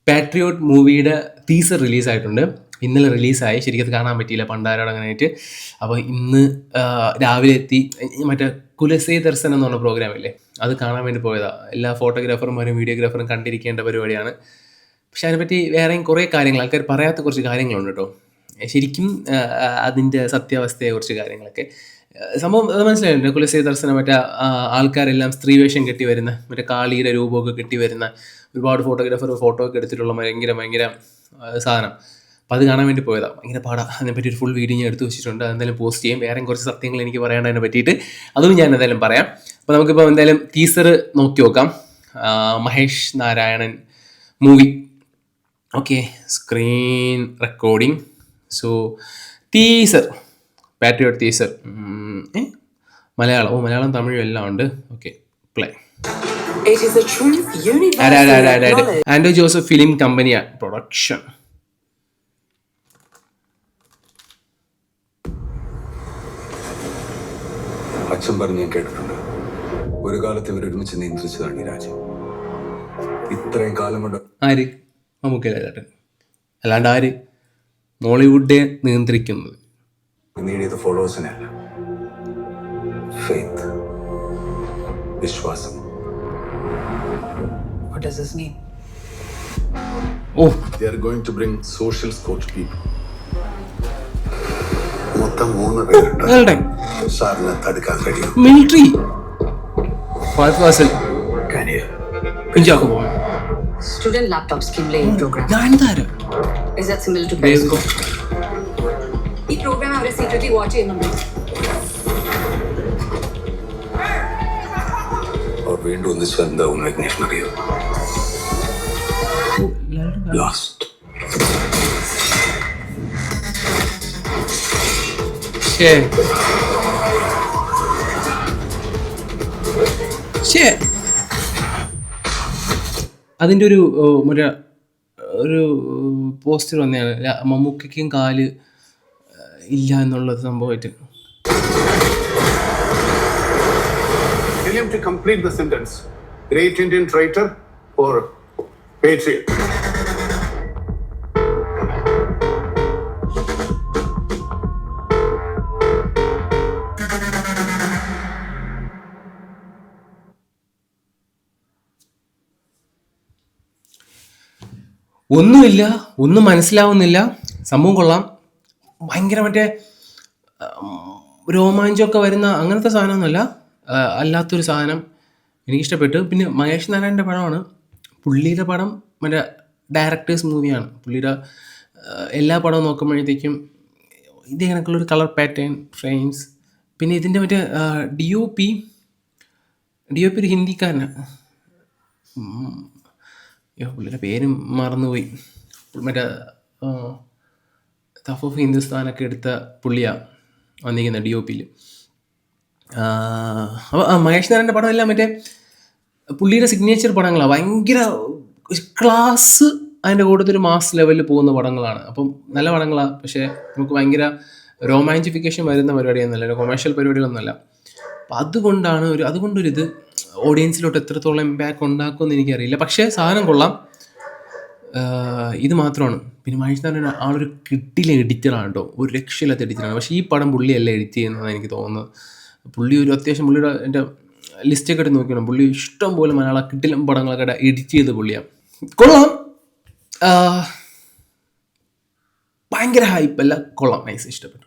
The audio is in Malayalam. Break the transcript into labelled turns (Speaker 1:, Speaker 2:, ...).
Speaker 1: പാട്രിയോട്ട് മൂവിയുടെ ടീസർ റിലീസായിട്ടുണ്ട്. ഇന്നലെ റിലീസായി. ശരിക്കും അത് കാണാൻ പറ്റിയില്ല പണ്ടാരോടങ്ങനായിട്ട്. അപ്പോൾ ഇന്ന് രാവിലെ എത്തി. മറ്റേ കുലസേ ദർശനം എന്ന് പറഞ്ഞ പ്രോഗ്രാമില്ലേ, അത് കാണാൻ വേണ്ടി പോയതാണ്. എല്ലാ ഫോട്ടോഗ്രാഫർമാരും വീഡിയോഗ്രാഫറും കണ്ടിരിക്കേണ്ട പരിപാടിയാണ്. പക്ഷെ അതിനെപ്പറ്റി വേറെയും കുറേ കാര്യങ്ങൾ, ആൾക്കാർ പറയാത്ത കുറച്ച് കാര്യങ്ങളുണ്ട് കേട്ടോ. ശരിക്കും അതിൻ്റെ സത്യാവസ്ഥയെ കുറച്ച് കാര്യങ്ങളൊക്കെ സംഭവം അത് മനസ്സിലായിട്ടുണ്ട്. കുലസേ ദർശനം മറ്റേ ആൾക്കാരെല്ലാം സ്ത്രീവേഷം കെട്ടി വരുന്ന, മറ്റേ കാളിയുടെ രൂപമൊക്കെ കെട്ടി വരുന്ന ഒരുപാട് ഫോട്ടോഗ്രാഫർ ഫോട്ടോ ഒക്കെ എടുത്തിട്ടുള്ള ഭയങ്കര സാധനം. അപ്പോൾ അത് കാണാൻ വേണ്ടി പോയതാണ്. ഭയങ്കര പാടാ. അതിനെപ്പറ്റി ഒരു ഫുൾ വീഡിയോ ഞാൻ എടുത്ത് വെച്ചിട്ടുണ്ട്. അതെന്തായാലും പോസ്റ്റ് ചെയ്യും. വേറെയും കുറച്ച് സത്യങ്ങൾ എനിക്ക് പറയാനതിനെ പറ്റിയിട്ട്, അതും ഞാൻ എന്തായാലും പറയാം. അപ്പോൾ നമുക്കിപ്പോൾ എന്തായാലും ടീസർ നോക്കി നോക്കാം. Mahesh Narayanan movie. Okay, screen recording. So teaser, Patriot teaser. Malayalam തമിഴും എല്ലാം ഉണ്ട്. Okay, play. Anto Joseph film കമ്പനിയാ പ്രൊഡക്ഷൻ.
Speaker 2: അച്ഛൻ പറഞ്ഞ് ഞാൻ കേട്ടിട്ടുണ്ട്, ഒരു കാലത്ത് ഇവർ ഒരുമിച്ച് നിയന്ത്രിച്ചതാണ് ഈ രാജ്യം. ഇത്രയും കാലം കൊണ്ട്
Speaker 1: ആര്? മമ്മൂക്കയിലേട്ടൻ. അല്ലാണ്ട് ആര്? മോളിവുഡെ നിയന്ത്രിക്കുന്നത്.
Speaker 2: നേടിയത് ഫോളോവേഴ്സിനെ അല്ല, ഫെയ്ത്ത്, വിശ്വാസം.
Speaker 3: What does this mean?
Speaker 2: They are going to bring social scourge people. മൊത്തം 3 പേരുണ്ട്. സാറിനെ തടുക്കാൻ കഴിയും.
Speaker 1: Military Fazil Kunchacko
Speaker 3: Student laptop scheme laying program.
Speaker 1: ഞാനെന്താരം
Speaker 3: Is that similar to Periscope? ഈ program അവരെ secretly watch ചെയ്യുന്നുണ്ട്.
Speaker 2: അവർ വീണ്ടും ഒന്നിച്ച് എന്താവും വിഘ്നേഷൻ അറിയോ? ലാസ്റ്റ്
Speaker 1: അതിൻ്റെ മറ്റേ ഒരു പോസ്റ്റർ വന്നതാണ്. മമ്മൂക്കയ്ക്കും കാല് ഇല്ല എന്നുള്ളത് സംഭവമായിട്ട്.
Speaker 4: Tell him to complete the sentence. Great Indian traitor or patriot.
Speaker 1: ഒന്നുമില്ല, ഒന്നും മനസ്സിലാവുന്നില്ല. സംഭവം കൊള്ളാം. ഭയങ്കര മറ്റേ രോമാഞ്ചമൊക്കെ വരുന്ന അങ്ങനത്തെ സാധനമൊന്നുമല്ല, അല്ലാത്തൊരു സാധനം. എനിക്കിഷ്ടപ്പെട്ടു. പിന്നെ മഹേഷ് നാരായണൻ്റെ പടമാണ്. പുള്ളിയുടെ പടം മറ്റേ ഡയറക്ടേഴ്സ് മൂവിയാണ്. പുള്ളിയുടെ എല്ലാ പടവും നോക്കുമ്പോഴത്തേക്കും ഇത് കണക്കുള്ളൊരു കളർ പാറ്റേൺ, ഫ്രെയിംസ്. പിന്നെ ഇതിൻ്റെ മറ്റേ ഡി ഒ പി ഒരു ഹിന്ദിക്കാരനാണ്. പുള്ളിയുടെ പേരും മറന്നുപോയി. മറ്റേ തഫ് ഓഫ് ഹിന്ദുസ്ഥാനൊക്കെ എടുത്ത പുള്ളിയാണ് വന്നിരിക്കുന്നത് ഡി ഒ പിയിൽ. അപ്പോൾ മഹേഷ് നാരായണൻ്റെ പടം എല്ലാം മറ്റേ പുള്ളിയുടെ സിഗ്നേച്ചർ പടങ്ങളാണ്. ഭയങ്കര ക്ലാസ്, അതിൻ്റെ കൂട്ടത്തിൽ മാസ് ലെവലിൽ പോകുന്ന പടങ്ങളാണ്. അപ്പം നല്ല പടങ്ങളാണ്. പക്ഷേ നമുക്ക് ഭയങ്കര റൊമാൻറ്റിഫിക്കേഷൻ വരുന്ന പരിപാടിയൊന്നുമല്ല, കൊമേഴ്ഷ്യൽ പരിപാടികളൊന്നുമല്ല. അപ്പം അതുകൊണ്ടൊരിത് ഓഡിയൻസിലോട്ട് എത്രത്തോളം ഇമ്പാക്റ്റ് ഉണ്ടാക്കുമെന്ന് എനിക്കറിയില്ല. പക്ഷേ സാധനം കൊള്ളാം. ഇത് മാത്രമാണ്. പിന്നെ മഹേഷ് നാരായണൻ ആളൊരു കിട്ടിലെ എഡിറ്ററാണ് കേട്ടോ, ഒരു രക്ഷയില്ലാത്ത എഡിറ്ററാണ്. പക്ഷേ ഈ പടം പുള്ളിയല്ല എഡിറ്റ് ചെയ്യുന്നതാണ് എനിക്ക് തോന്നുന്നത്. പുള്ളി ഒരു അത്യാവശ്യം പുള്ളിയുടെ എൻ്റെ ലിസ്റ്റൊക്കെ എടുത്ത് നോക്കണം. പുള്ളി ഇഷ്ടം പോലെ മലയാള കിട്ടിലും പടങ്ങളൊക്കെ എഡിറ്റ് ചെയ്ത് പുള്ളിയാണ്. കൊള്ളാം. ഭയങ്കര ഹൈപ്പല്ല, കൊള്ളാം, നൈസ്, ഇഷ്ടപ്പെട്ടു.